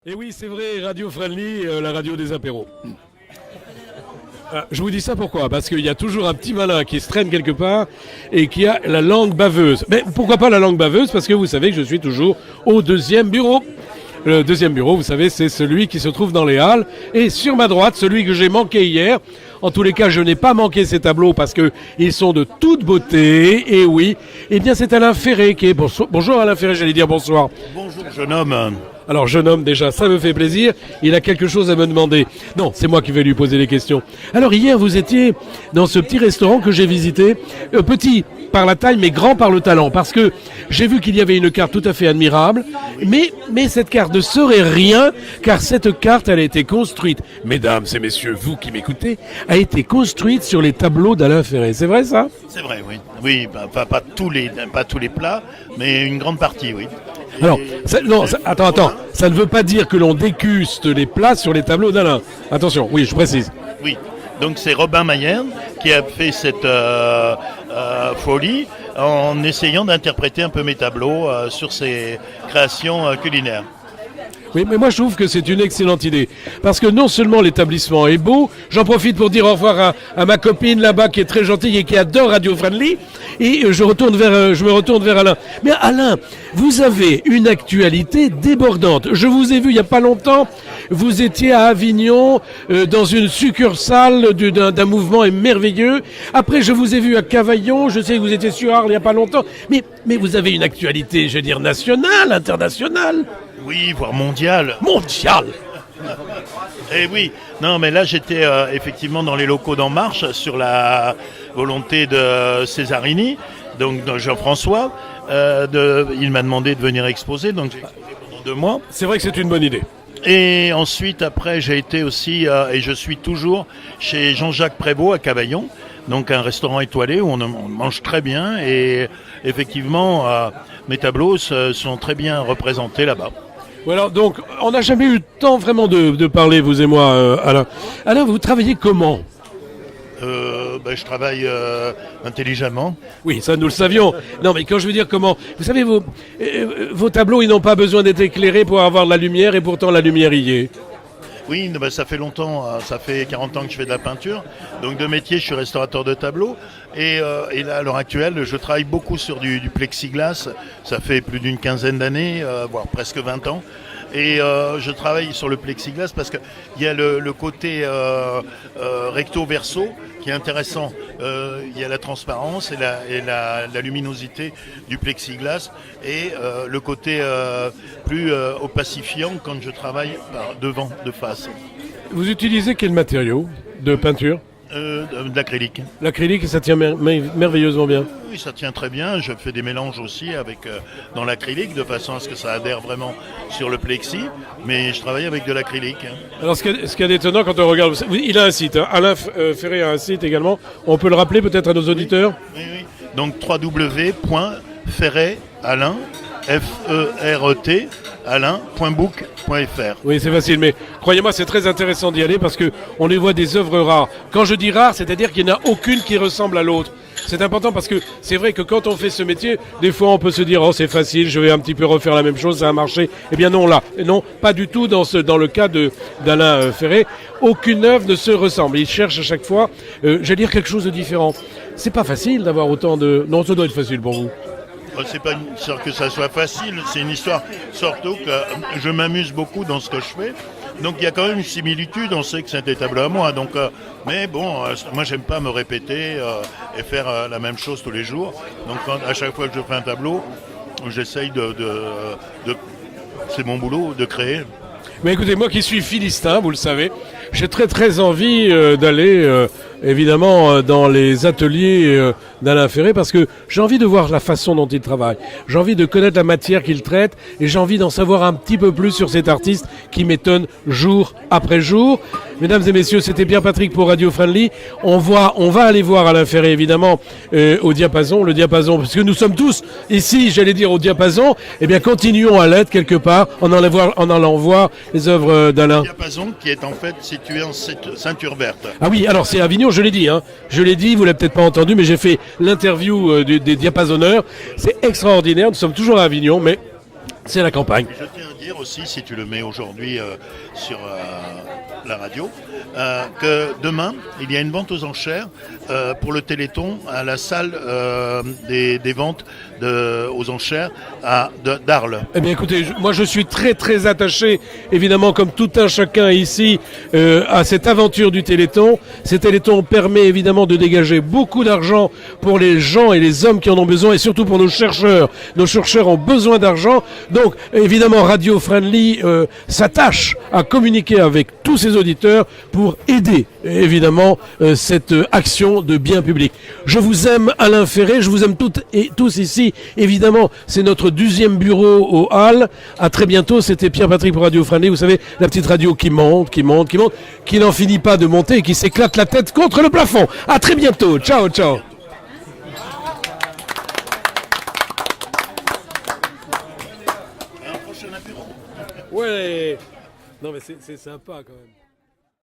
Et oui, c'est vrai, Radio Friendly, la radio des apéros. Je vous dis ça pourquoi ? Parce qu'il y a toujours un petit malin qui se traîne quelque part et qui a la langue baveuse. Mais pourquoi pas la langue baveuse ? Parce que vous savez que je suis toujours au deuxième bureau. Le deuxième bureau, vous savez, c'est celui qui se trouve dans les Halles. Et sur ma droite, celui que j'ai manqué hier. En tous les cas, je n'ai pas manqué ces tableaux parce qu'ils sont de toute beauté. Et oui, eh bien c'est Alain Ferré qui est... Bonjour Alain Ferré, j'allais dire bonsoir. Bonjour jeune homme. Alors jeune homme, déjà, ça me fait plaisir. Il a quelque chose à me demander. Non, c'est moi qui vais lui poser les questions. Alors hier, vous étiez dans ce petit restaurant que j'ai visité. Petit par la taille, mais grand par le talent. Parce que j'ai vu qu'il y avait une carte tout à fait admirable. Mais cette carte ne serait rien, car cette carte, elle a été construite, mesdames et messieurs, vous qui m'écoutez, a été construite sur les tableaux d'Alain Ferré. C'est vrai ça ? C'est vrai, oui. Oui, pas tous les plats, mais une grande partie, oui. Alors, attends, ça ne veut pas dire que l'on déguste les plats sur les tableaux d'Alain. Attention, oui, je précise. Oui, donc c'est Robin Mayerne qui a fait cette folie en essayant d'interpréter un peu mes tableaux sur ses créations culinaires. Oui, mais moi je trouve que c'est une excellente idée. Parce que non seulement l'établissement est beau, j'en profite pour dire au revoir à ma copine là-bas qui est très gentille et qui adore Radio Friendly. Et je me retourne vers Alain. Mais Alain, vous avez une actualité débordante. Je vous ai vu il n'y a pas longtemps, vous étiez à Avignon dans une succursale d'un mouvement merveilleux. Après, je vous ai vu à Cavaillon, je sais que vous étiez sur Arles il n'y a pas longtemps. Mais vous avez une actualité, je veux dire, nationale, internationale. Oui, voire mondial. Mondial. Eh oui, non mais là j'étais effectivement dans les locaux d'En Marche sur la volonté de Césarini, donc de Jean-François. Il m'a demandé de venir exposer, donc j'ai exposé pendant 2 mois. C'est vrai que c'est une bonne idée. Et ensuite après j'ai été aussi, et je suis toujours chez Jean-Jacques Prévost à Cavaillon, donc un restaurant étoilé où on mange très bien et effectivement mes tableaux sont très bien représentés là-bas. Voilà, donc on n'a jamais eu le temps vraiment de parler, vous et moi, Alain. Alain, vous travaillez comment ? Je travaille intelligemment. Oui, ça nous le savions. Non, mais quand je veux dire comment... Vous savez, vos tableaux, ils n'ont pas besoin d'être éclairés pour avoir de la lumière, et pourtant la lumière y est. Oui, ça fait longtemps, ça fait 40 ans que je fais de la peinture. Donc de métier, je suis restaurateur de tableaux. Et là, à l'heure actuelle, je travaille beaucoup sur du plexiglas. Ça fait plus d'une quinzaine d'années, voire presque 20 ans. Et je travaille sur le plexiglas parce qu'il y a le côté recto-verso qui est intéressant. Il y a la transparence et la luminosité du plexiglas et le côté plus opacifiant quand je travaille devant, de face. Vous utilisez quel matériau de peinture ? De l'acrylique. L'acrylique, ça tient merveilleusement bien. Oui, ça tient très bien. Je fais des mélanges aussi dans l'acrylique de façon à ce que ça adhère vraiment sur le plexi. Mais je travaille avec de l'acrylique. Alors, ce qui est d'étonnant quand on regarde... Il a un site, hein. Alain Ferré a un site également. On peut le rappeler peut-être à nos auditeurs ? Oui. Donc www.ferret.alain, F-E-R-E-T, alain.book.fr. Oui, c'est facile, mais croyez-moi, c'est très intéressant d'y aller parce qu'on y voit des œuvres rares. Quand je dis rares, c'est-à-dire qu'il n'y en a aucune qui ressemble à l'autre. C'est important parce que c'est vrai que quand on fait ce métier, des fois on peut se dire « Oh, c'est facile, je vais un petit peu refaire la même chose, ça a marché. » Eh bien non, là, non, pas du tout dans le cas d'Alain Ferré. Aucune œuvre ne se ressemble. Il cherche à chaque fois, j'allais dire quelque chose de différent. C'est pas facile d'avoir autant de... Non, ça doit être facile pour vous. C'est pas une histoire que ça soit facile, c'est une histoire surtout que je m'amuse beaucoup dans ce que je fais. Donc il y a quand même une similitude, on sait que c'est des tableaux à moi. Donc, mais bon, moi j'aime pas me répéter et faire la même chose tous les jours. Donc à chaque fois que je fais un tableau, j'essaye de c'est mon boulot de créer. Mais écoutez, moi qui suis philistin, vous le savez, j'ai très très envie d'aller évidemment dans les ateliers d'Alain Ferré parce que j'ai envie de voir la façon dont il travaille. J'ai envie de connaître la matière qu'il traite et j'ai envie d'en savoir un petit peu plus sur cet artiste qui m'étonne jour après jour. Mesdames et messieurs, c'était Pierre Patrick pour Radio Friendly. On va aller voir Alain Ferré évidemment au diapason, le diapason, parce que nous sommes tous ici, j'allais dire au diapason. Eh bien, continuons à l'être quelque part en allant voir les œuvres d'Alain. Le diapason qui est en fait situé en ceinture verte. Ah oui, alors c'est Avignon, je l'ai dit, hein. Je l'ai dit, vous l'avez peut-être pas entendu, mais j'ai fait l'interview des diapasonneurs. C'est extraordinaire, nous sommes toujours à Avignon, mais c'est la campagne. Et je tiens à dire aussi, si tu le mets aujourd'hui sur la radio, que demain, il y a une vente aux enchères pour le Téléthon à la salle des ventes aux enchères d'Arles. Eh bien écoutez, moi je suis très très attaché, évidemment comme tout un chacun ici, à cette aventure du Téléthon. Ce Téléthon permet évidemment de dégager beaucoup d'argent pour les gens et les hommes qui en ont besoin, et surtout pour nos chercheurs. Nos chercheurs ont besoin d'argent, donc évidemment Radio Friendly s'attache à communiquer avec tous ses auditeurs pour aider évidemment cette action de bien public. Je vous aime Alain Ferré, je vous aime toutes et tous ici. Évidemment, c'est notre 12e bureau au Hall. À très bientôt, c'était Pierre-Patrick pour Radio Friendly. Vous savez, la petite radio qui monte, qui n'en finit pas de monter et qui s'éclate la tête contre le plafond. À très bientôt. Ciao, ciao. Ouais. Non mais c'est sympa quand même.